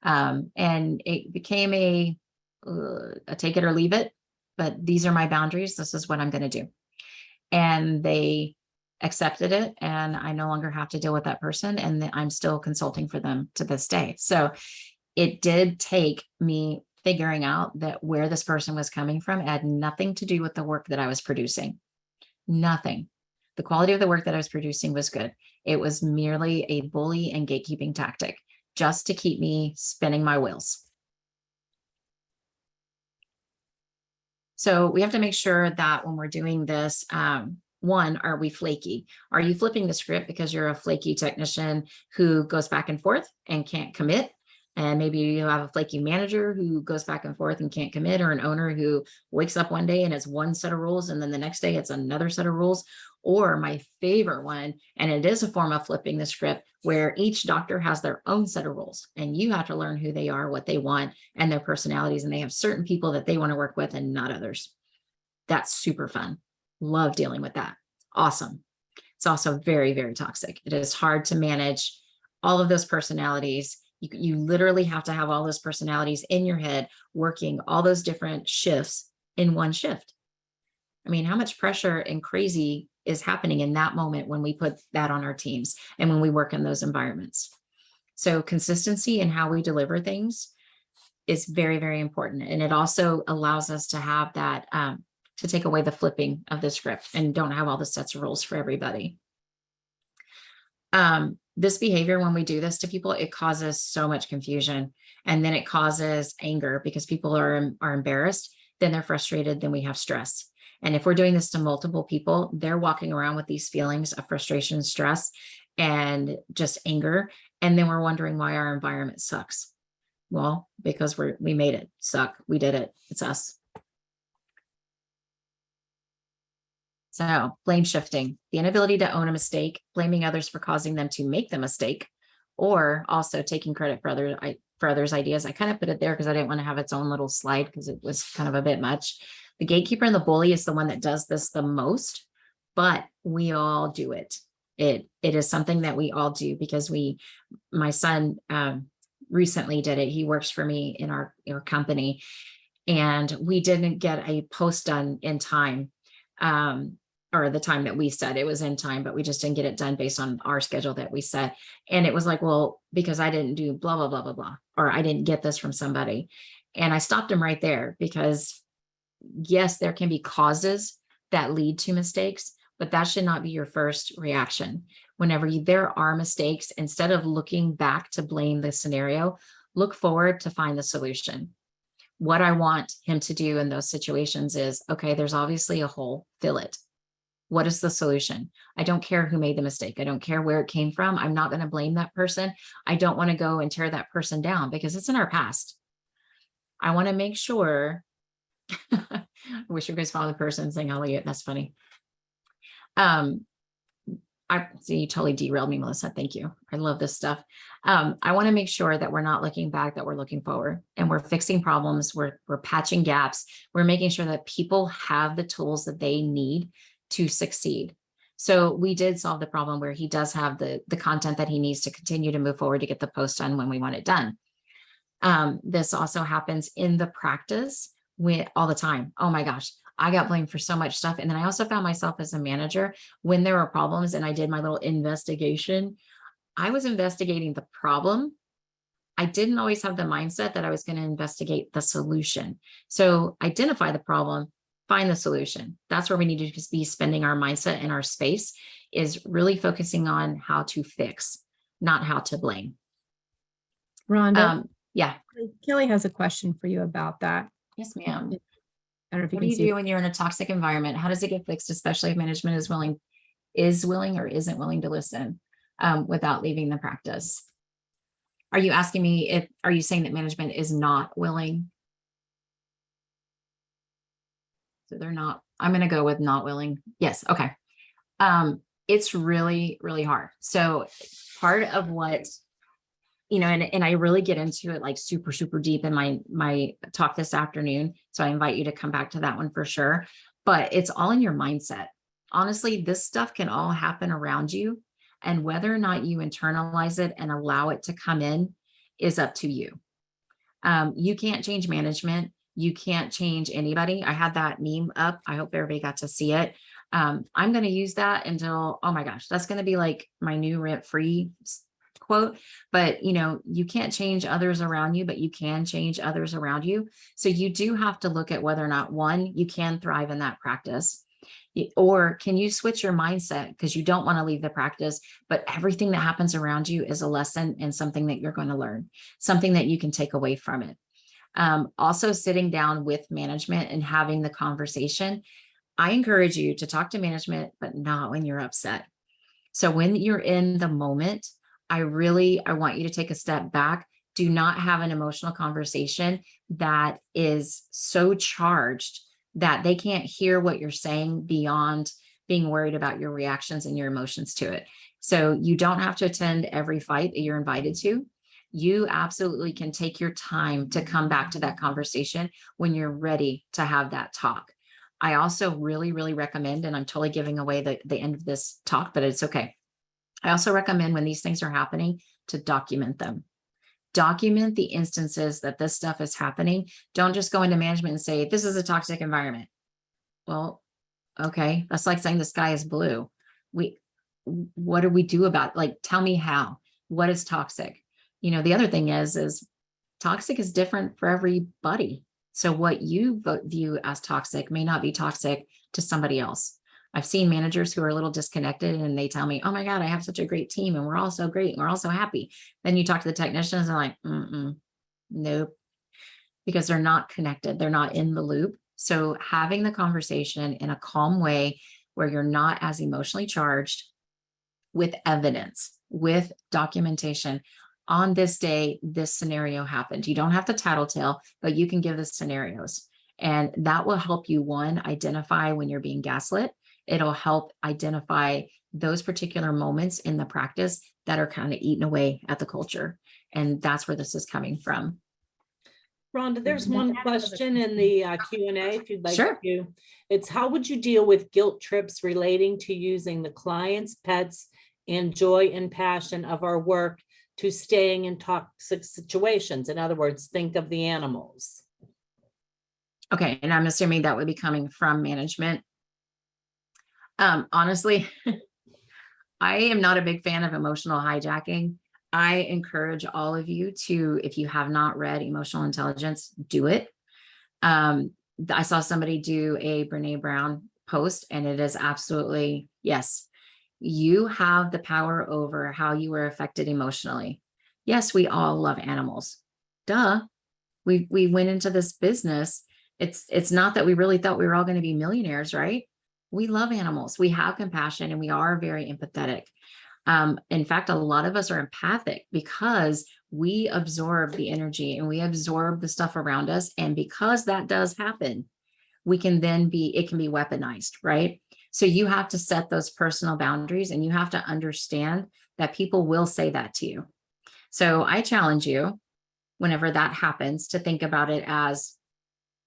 And it became a take it or leave it, but these are my boundaries. This is what I'm going to do. And they accepted it, and I no longer have to deal with that person. And I'm still consulting for them to this day. So it did take me figuring out that where this person was coming from had nothing to do with the work that I was producing. Nothing. The quality of the work that I was producing was good. It was merely a bully and gatekeeping tactic just to keep me spinning my wheels. So we have to make sure that when we're doing this, one, are we flaky? Are you flipping the script because you're a flaky technician who goes back and forth and can't commit? And maybe you have a flaky manager who goes back and forth and can't commit, or an owner who wakes up one day and it's one set of rules, and then the next day it's another set of rules. Or my favorite one, and it is a form of flipping the script, where each doctor has their own set of rules, and you have to learn who they are, what they want, and their personalities. And they have certain people that they want to work with and not others. That's super fun. Love dealing with that. Awesome. It's also very, very toxic. It is hard to manage all of those personalities. You literally have to have all those personalities in your head working all those different shifts in one shift. I mean, how much pressure and crazy is happening in that moment when we put that on our teams and when we work in those environments? So consistency in how we deliver things is very, very important. And it also allows us to have that, to take away the flipping of the script and don't have all the sets of rules for everybody. This behavior, when we do this to people, it causes so much confusion, and then it causes anger because people are embarrassed, then they're frustrated, then we have stress. And if we're doing this to multiple people, they're walking around with these feelings of frustration, stress, and just anger. And then we're wondering why our environment sucks. Well, because we made it suck. We did it. It's us. So blame shifting, the inability to own a mistake, blaming others for causing them to make the mistake, or also taking credit for others' ideas. I kind of put it there because I didn't want to have its own little slide because it was kind of a bit much. The gatekeeper and the bully is the one that does this the most, but we all do it. It is something that we all do because my son recently did it. He works for me in our company, and we didn't get a post done in time. Or the time that we said it was in time, but we just didn't get it done based on our schedule that we set. And it was like, well, because I didn't do blah, blah, blah, blah, blah, or I didn't get this from somebody. And I stopped him right there because yes, there can be causes that lead to mistakes, but that should not be your first reaction. Whenever there are mistakes, instead of looking back to blame the scenario, look forward to find the solution. What I want him to do in those situations is, okay, there's obviously a hole, fill it. What is the solution? I don't care who made the mistake. I don't care where it came from. I'm not going to blame that person. I don't want to go and tear that person down because it's in our past. I want to make sure. I wish you guys followed the person saying, Elliot, that's funny. I I see you totally derailed me, Melissa. Thank you. I love this stuff. I want to make sure that we're not looking back, that we're looking forward, and we're fixing problems. We're patching gaps. We're making sure that people have the tools that they need to succeed. So we did solve the problem where he does have the content that he needs to continue to move forward to get the post done when we want it done. This also happens in the practice all the time. Oh my gosh, I got blamed for so much stuff. And then I also found myself as a manager when there were problems and I did my little investigation. I was investigating the problem. I didn't always have the mindset that I was going to investigate the solution. So identify the problem, find the solution. That's where we need to be spending our mindset and our space, is really focusing on how to fix, not how to blame. Rhonda, Yeah. Kelly has a question for you about that. Yes, ma'am. I don't know if you What can do you see do when you're in a toxic environment? How does it get fixed, especially if management is willing or isn't willing to listen without leaving the practice? Are you asking me are you saying that management is not willing? So they're not, I'm going to go with not willing. Yes. Okay. It's really, really hard. So part of what, and I really get into it like super, super deep in my talk this afternoon. So I invite you to come back to that one for sure. But it's all in your mindset. Honestly, this stuff can all happen around you. And whether or not you internalize it and allow it to come in is up to you. You can't change management. You can't change anybody. I had that meme up. I hope everybody got to see it. I'm going to use that until, oh my gosh, that's going to be like my new rent-free quote. But you can't change others around you, but you can change others around you. So you do have to look at whether or not, one, you can thrive in that practice, or can you switch your mindset because you don't want to leave the practice, but everything that happens around you is a lesson and something that you're going to learn, something that you can take away from it. Also sitting down with management and having the conversation. I encourage you to talk to management, but not when you're upset. So when you're in the moment, I want you to take a step back. Do not have an emotional conversation that is so charged that they can't hear what you're saying beyond being worried about your reactions and your emotions to it. So you don't have to attend every fight that you're invited to. You absolutely can take your time to come back to that conversation when you're ready to have that talk. I also really, really recommend, and I'm totally giving away the end of this talk, but it's okay. I also recommend when these things are happening to document them. Document the instances that this stuff is happening. Don't just go into management and say, this is a toxic environment. Well, okay. That's like saying the sky is blue. What do we do about it? Like, tell me how, what is toxic? The other thing is toxic is different for everybody. So what you view as toxic may not be toxic to somebody else. I've seen managers who are a little disconnected and they tell me, oh my God, I have such a great team and we're all so great and we're all so happy. Then you talk to the technicians and they're like, nope, because they're not connected. They're not in the loop. So having the conversation in a calm way where you're not as emotionally charged, with evidence, with documentation. On this day, this scenario happened. You don't have to tattletale, but you can give the scenarios. And that will help you, one, identify when you're being gaslit. It'll help identify those particular moments in the practice that are kind of eating away at the culture. And that's where this is coming from. Rhonda, there's one question in the Q&A if you'd like Sure. to. It's how would you deal with guilt trips relating to using the clients, pets, and joy and passion of our work to staying in toxic situations? In other words, think of the animals. Okay, and I'm assuming that would be coming from management. Honestly, I am not a big fan of emotional hijacking. I encourage all of you to, if you have not read Emotional Intelligence, do it. I saw somebody do a Brene Brown post, and it is absolutely, yes, you have the power over how you were affected emotionally. Yes, we all love animals. Duh. We went into this business. It's not that we really thought we were all going to be millionaires, right? We love animals. We have compassion and we are very empathetic. In fact, a lot of us are empathic because we absorb the energy and we absorb the stuff around us. And because that does happen, it can be weaponized, right? So you have to set those personal boundaries, and you have to understand that people will say that to you. So I challenge you, whenever that happens, to think about it as,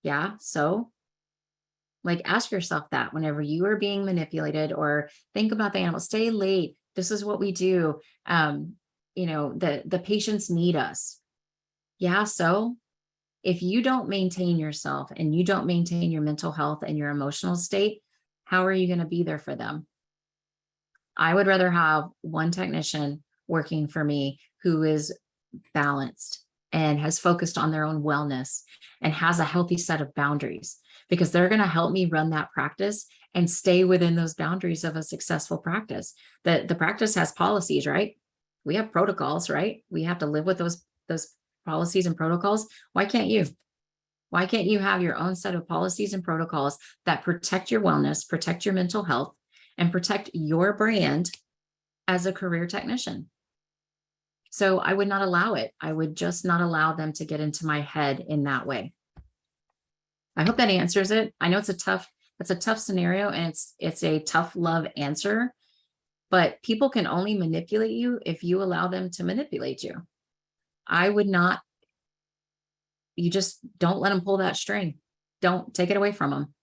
yeah, so like ask yourself that whenever you are being manipulated, or think about the animal, stay late. This is what we do. The patients need us. Yeah. So if you don't maintain yourself and you don't maintain your mental health and your emotional state, how are you going to be there for them? I would rather have one technician working for me who is balanced and has focused on their own wellness and has a healthy set of boundaries, because they're going to help me run that practice and stay within those boundaries of a successful practice. The practice has policies, right? We have protocols, right? We have to live with those policies and protocols. Why can't you? Why can't you have your own set of policies and protocols that protect your wellness, protect your mental health, and protect your brand as a career technician? So I would not allow it. I would just not allow them to get into my head in that way. I hope that answers it. I know it's a tough scenario, and it's a tough love answer, but people can only manipulate you if you allow them to manipulate you. I would not. You just don't let them pull that string. Don't take it away from them.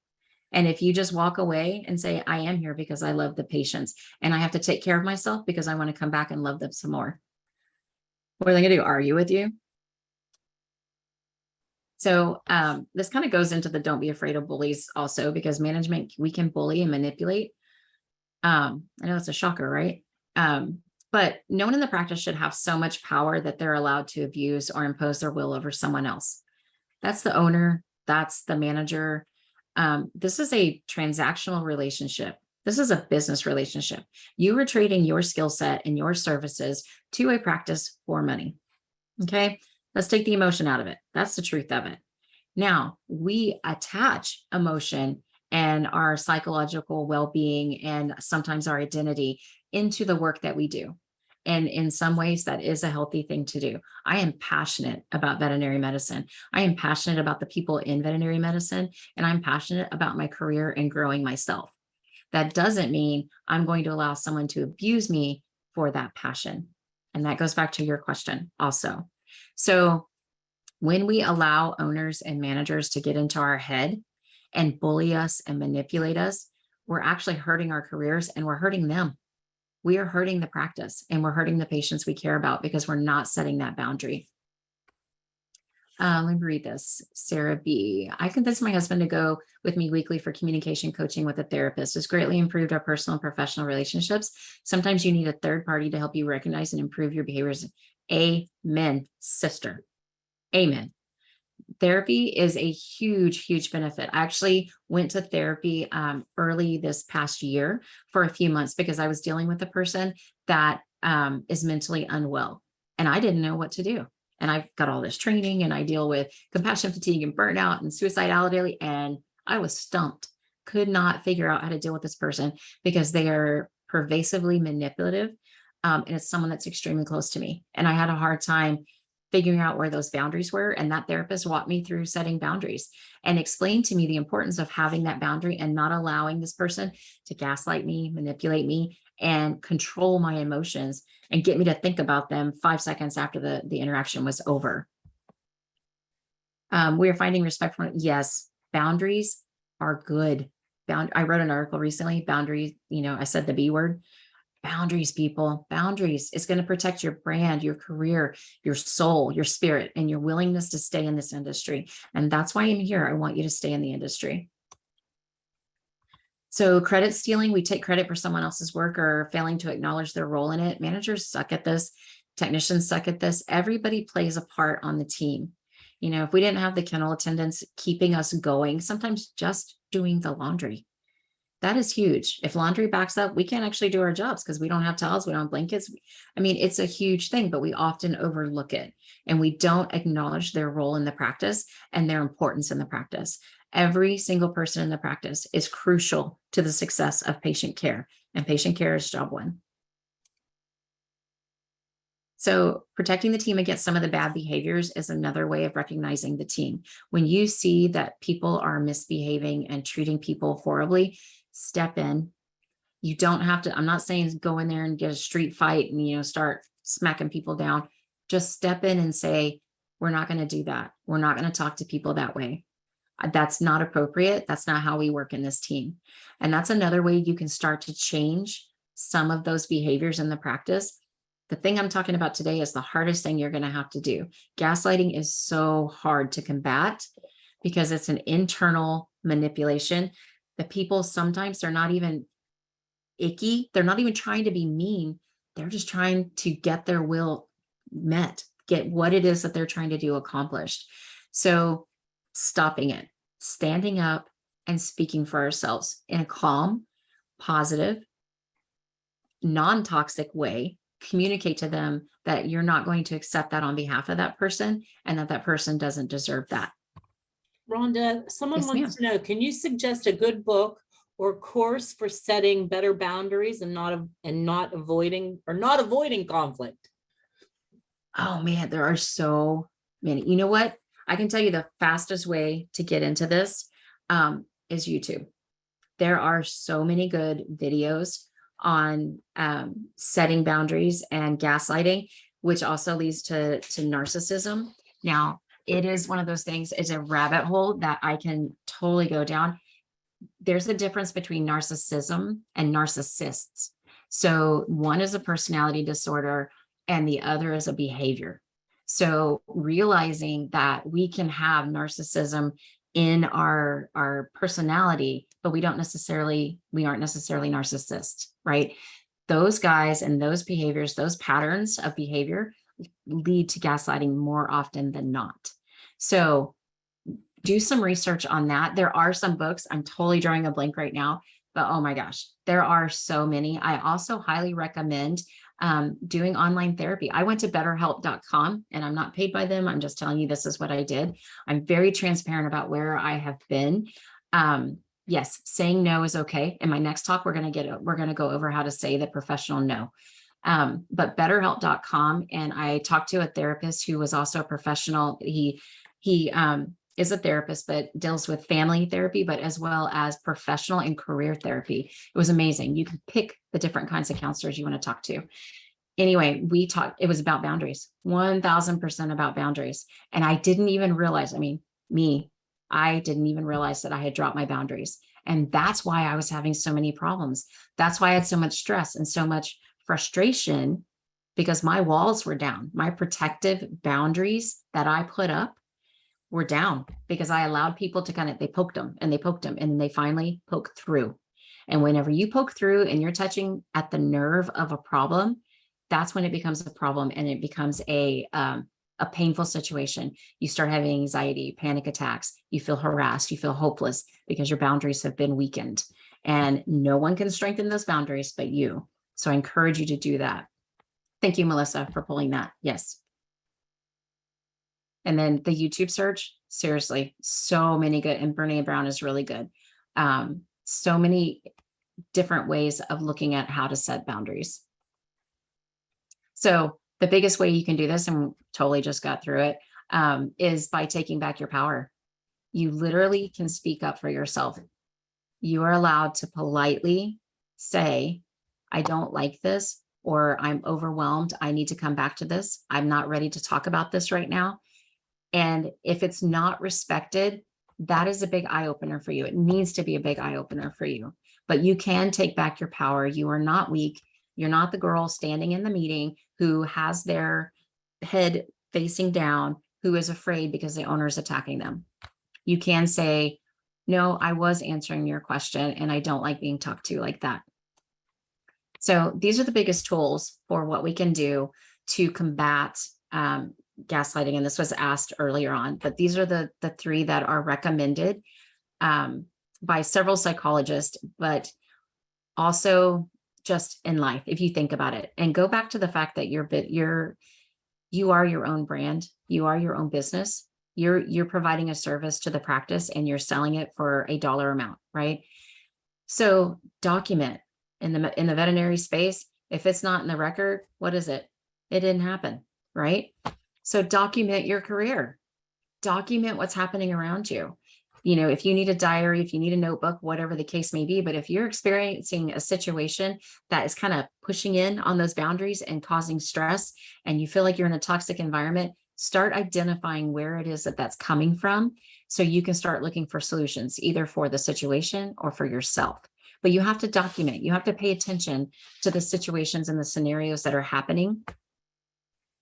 And if you just walk away and say, I am here because I love the patients and I have to take care of myself because I want to come back and love them some more, what are they going to do? Argue with you? So this kind of goes into the don't be afraid of bullies also, because management, we can bully and manipulate. I know it's a shocker, right? But no one in the practice should have so much power that they're allowed to abuse or impose their will over someone else. That's the owner. That's the manager. This is a transactional relationship. This is a business relationship. You are trading your skill set and your services to a practice for money. Okay. Let's take the emotion out of it. That's the truth of it. Now, we attach emotion and our psychological well-being and sometimes our identity into the work that we do. And in some ways, that is a healthy thing to do. I am passionate about veterinary medicine. I am passionate about the people in veterinary medicine, and I'm passionate about my career and growing myself. That doesn't mean I'm going to allow someone to abuse me for that passion. And that goes back to your question also. So when we allow owners and managers to get into our head and bully us and manipulate us, we're actually hurting our careers and we're hurting them. We are hurting the practice and we're hurting the patients we care about because we're not setting that boundary. Let me read this. Sarah B. I convinced my husband to go with me weekly for communication coaching with a therapist. It's greatly improved our personal and professional relationships. Sometimes you need a third party to help you recognize and improve your behaviors. Amen, sister. Amen. Therapy is a huge, huge benefit. I actually went to therapy early this past year for a few months because I was dealing with a person that is mentally unwell, and I didn't know what to do. And I've got all this training, and I deal with compassion fatigue and burnout and suicidality, and I was stumped. Could not figure out how to deal with this person because they are pervasively manipulative, and it's someone that's extremely close to me. And I had a hard time figuring out where those boundaries were. And that therapist walked me through setting boundaries and explained to me the importance of having that boundary and not allowing this person to gaslight me, manipulate me, and control my emotions and get me to think about them 5 seconds after the interaction was over. We are finding respect for, yes, boundaries are good. I wrote an article recently, boundaries, I said the B word. Boundaries, people, boundaries. It's going to protect your brand, your career, your soul, your spirit, and your willingness to stay in this industry. And that's why I'm here. I want you to stay in the industry. So credit stealing, we take credit for someone else's work or failing to acknowledge their role in it. Managers suck at this. Technicians suck at this. Everybody plays a part on the team. If we didn't have the kennel attendants keeping us going, sometimes just doing the laundry, that is huge. If laundry backs up, we can't actually do our jobs because we don't have towels, we don't have blankets. I mean, it's a huge thing, but we often overlook it and we don't acknowledge their role in the practice and their importance in the practice. Every single person in the practice is crucial to the success of patient care, and patient care is job one. So protecting the team against some of the bad behaviors is another way of recognizing the team. When you see that people are misbehaving and treating people horribly, step in. You don't have to, I'm not saying go in there and get a street fight and, start smacking people down. Just step in and say, we're not going to do that. We're not going to talk to people that way. That's not appropriate. That's not how we work in this team. And that's another way you can start to change some of those behaviors in the practice. The thing I'm talking about today is the hardest thing you're going to have to do. Gaslighting is so hard to combat because it's an internal manipulation. The people, sometimes they're not even icky. They're not even trying to be mean. They're just trying to get their will met, get what it is that they're trying to do accomplished. So stopping it, standing up and speaking for ourselves in a calm, positive, non-toxic way, communicate to them that you're not going to accept that on behalf of that person and that that person doesn't deserve that. Rhonda, someone Yes, wants to know, can you suggest a good book or course for setting better boundaries and not avoiding conflict? Oh man, there are so many. You know what? I can tell you the fastest way to get into this is YouTube. There are so many good videos on setting boundaries and gaslighting, which also leads to narcissism. Now, it is one of those things, it's a rabbit hole that I can totally go down. There's a difference between narcissism and narcissists. So one is a personality disorder and the other is a behavior. So realizing that we can have narcissism in our personality, but we aren't necessarily narcissists, right? Those guys and those behaviors, those patterns of behavior lead to gaslighting more often than not. So do some research on that. There are some books. I'm totally drawing a blank right now, but oh my gosh, there are so many. I also highly recommend doing online therapy. I went to betterhelp.com and I'm not paid by them. I'm just telling you, this is what I did. I'm very transparent about where I have been. Yes, saying no is okay. In my next talk, we're going to go over how to say the professional no. But betterhelp.com. And I talked to a therapist who was also a professional. He is a therapist, but deals with family therapy, but as well as professional and career therapy. It was amazing. You can pick the different kinds of counselors you want to talk to. Anyway, we talked, it was about boundaries, 1000% about boundaries. And I didn't even realize, I didn't even realize that I had dropped my boundaries. And that's why I was having so many problems. That's why I had so much stress and so much frustration, because my walls were down. My protective boundaries that I put up were down because I allowed people to they poked them and they finally poked through. And whenever you poke through and you're touching at the nerve of a problem, that's when it becomes a problem and it becomes a painful situation. You start having anxiety, panic attacks, you feel harassed, you feel hopeless because your boundaries have been weakened and no one can strengthen those boundaries but you. So I encourage you to do that. Thank you, Melissa, for pulling that. Yes. And then the YouTube search, seriously, so many good, and Brene Brown is really good. So many different ways of looking at how to set boundaries. So the biggest way you can do this, and totally just got through it, is by taking back your power. You literally can speak up for yourself. You are allowed to politely say, I don't like this, or I'm overwhelmed. I need to come back to this. I'm not ready to talk about this right now. And if it's not respected, that is a big eye opener for you. It needs to be a big eye opener for you, but you can take back your power. You are not weak. You're not the girl standing in the meeting who has their head facing down, who is afraid because the owner is attacking them. You can say, no, I was answering your question and I don't like being talked to like that. So these are the biggest tools for what we can do to combat gaslighting. And this was asked earlier on, but these are the three that are recommended by several psychologists, but also just in life, if you think about it, and go back to the fact that you are your own brand, you are your own business, you're providing a service to the practice and you're selling it for a dollar amount, right? So document in the veterinary space. If it's not in the record, what is it? It didn't happen, right? So document your career, document what's happening around you. If you need a diary, if you need a notebook, whatever the case may be, but if you're experiencing a situation that is kind of pushing in on those boundaries and causing stress, and you feel like you're in a toxic environment, start identifying where it is that that's coming from, so you can start looking for solutions, either for the situation or for yourself. But you have to document, you have to pay attention to the situations and the scenarios that are happening.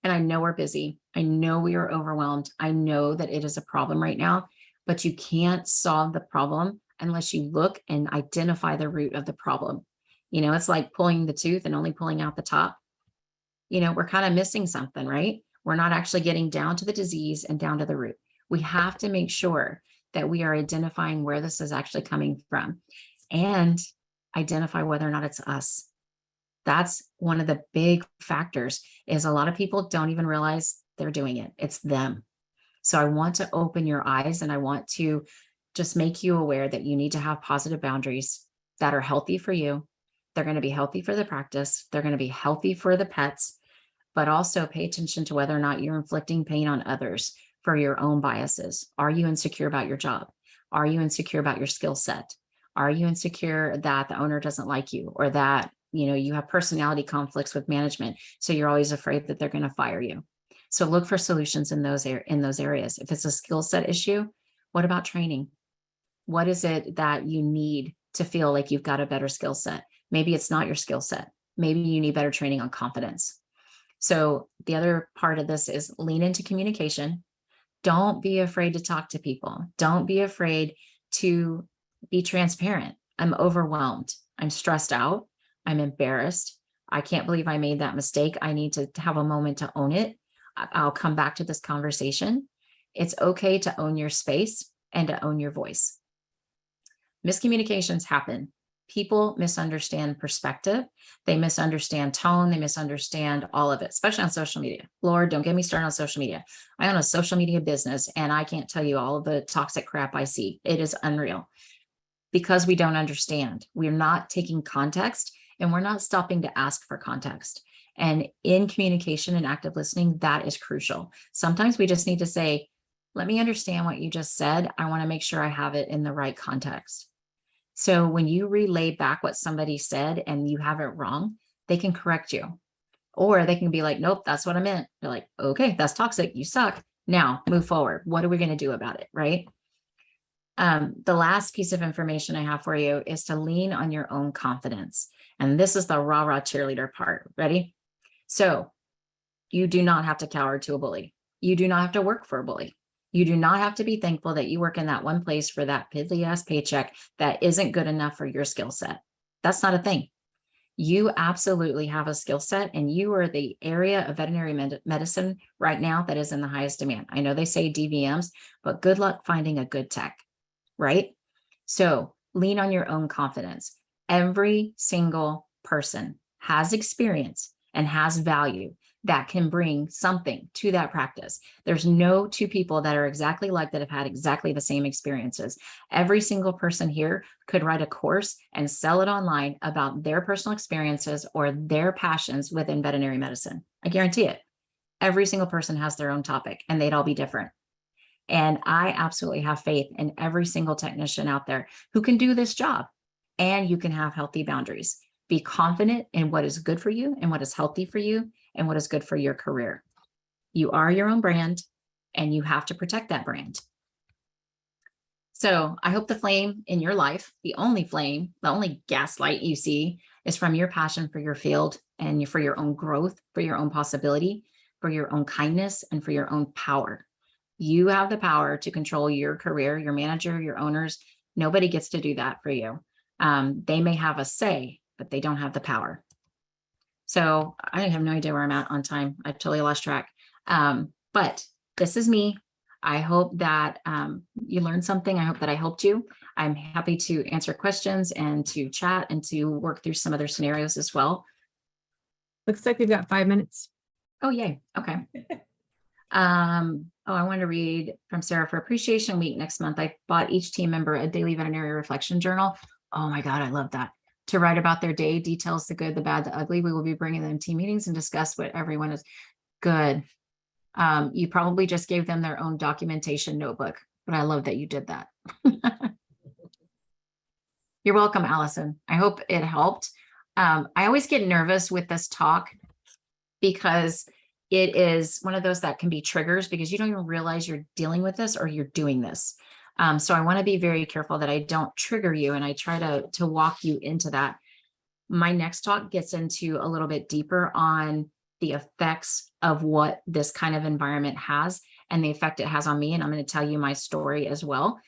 And I know we're busy. I know we are overwhelmed. I know that it is a problem right now, but you can't solve the problem unless you look and identify the root of the problem. It's like pulling the tooth and only pulling out the top. We're kind of missing something, right? We're not actually getting down to the disease and down to the root. We have to make sure that we are identifying where this is actually coming from and identify whether or not it's us. That's one of the big factors, is a lot of people don't even realize they're doing it. It's them. So I want to open your eyes, and I want to just make you aware that you need to have positive boundaries that are healthy for you. They're going to be healthy for the practice. They're going to be healthy for the pets, but also pay attention to whether or not you're inflicting pain on others for your own biases. Are you insecure about your job? Are you insecure about your skill set? Are you insecure that the owner doesn't like you, or that, you have personality conflicts with management, so you're always afraid that they're going to fire you? So look for solutions in those areas. If it's a skill set issue, what about training? What is it that you need to feel like you've got a better skill set? Maybe it's not your skill set. Maybe you need better training on confidence. So the other part of this is lean into communication. Don't be afraid to talk to people. Don't be afraid to be transparent. I'm overwhelmed. I'm stressed out. I'm embarrassed. I can't believe I made that mistake. I need to have a moment to own it. I'll come back to this conversation. It's okay to own your space and to own your voice. Miscommunications happen. People misunderstand perspective. They misunderstand tone. They misunderstand all of it, especially on social media. Lord, don't get me started on social media. I own a social media business, and I can't tell you all of the toxic crap I see. It is unreal, because we don't understand. We're not taking context, and we're not stopping to ask for context. And in communication and active listening, that is crucial. Sometimes we just need to say, let me understand what you just said. I want to make sure I have it in the right context. So when you relay back what somebody said and you have it wrong, they can correct you. Or they can be like, nope, that's what I meant. They're like, okay, that's toxic. You suck. Now move forward. What are we going to do about it? Right? The last piece of information I have for you is to lean on your own confidence. And this is the rah-rah cheerleader part. Ready? So you do not have to cower to a bully. You do not have to work for a bully. You do not have to be thankful that you work in that one place for that piddly ass paycheck that isn't good enough for your skill set. That's not a thing. You absolutely have a skill set, and you are the area of veterinary medicine right now that is in the highest demand. I know they say DVMs, but good luck finding a good tech, right? So lean on your own confidence. Every single person has experience and has value that can bring something to that practice. There's no two people that are exactly like that have had exactly the same experiences. Every single person here could write a course and sell it online about their personal experiences or their passions within veterinary medicine. I guarantee it. Every single person has their own topic, and they'd all be different. And I absolutely have faith in every single technician out there who can do this job, and you can have healthy boundaries. Be confident in what is good for you and what is healthy for you and what is good for your career. You are your own brand, and you have to protect that brand. So I hope the flame in your life, the only flame, the only gaslight you see, is from your passion for your field and for your own growth, for your own possibility, for your own kindness, and for your own power. You have the power to control your career, your manager, your owners. Nobody gets to do that for you. They may have a say, but they don't have the power. So I have no idea where I'm at on time. I totally lost track. But this is me. I hope that you learned something. I hope that I helped you. I'm happy to answer questions and to chat and to work through some other scenarios as well. Looks like we've got 5 minutes. Oh, yay. Okay. I want to read from Sarah. For Appreciation Week next month, I bought each team member a daily veterinary reflection journal. Oh my God, I love that. To write about their day, details the good, the bad, the ugly. We will be bringing them team meetings and discuss what everyone is good. You probably just gave them their own documentation notebook, but I love that you did that. You're welcome, Allison. I hope it helped. I always get nervous with this talk because it is one of those that can be triggers because you don't even realize you're dealing with this or you're doing this. So I want to be very careful that I don't trigger you, and I try to walk you into that. My next talk gets into a little bit deeper on the effects of what this kind of environment has and the effect it has on me. And I'm going to tell you my story as well.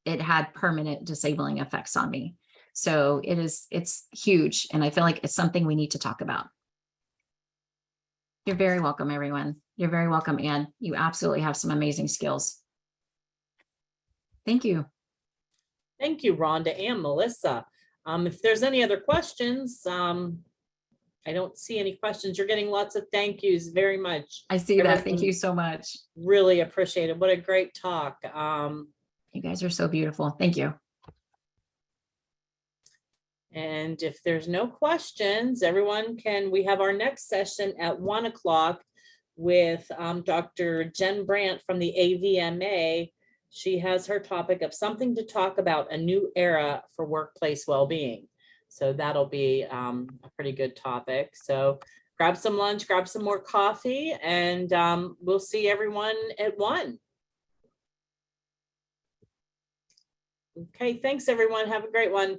It had permanent disabling effects on me. So it's huge. And I feel like it's something we need to talk about. You're very welcome, everyone. You're very welcome, Anne. You absolutely have some amazing skills. Thank you. Thank you, Rhonda and Melissa. If there's any other questions, I don't see any questions. You're getting lots of thank yous very much. I see that. Thank Everyone you so much. Really appreciate it. What a great talk. You guys are so beautiful. Thank you. And if there's no questions, we have our next session at 1 o'clock with Dr. Jen Brandt from the AVMA. She has her topic of something to talk about, a new era for workplace well-being. So that'll be a pretty good topic. So grab some lunch, grab some more coffee, and we'll see everyone at 1. Okay, thanks everyone. Have a great one.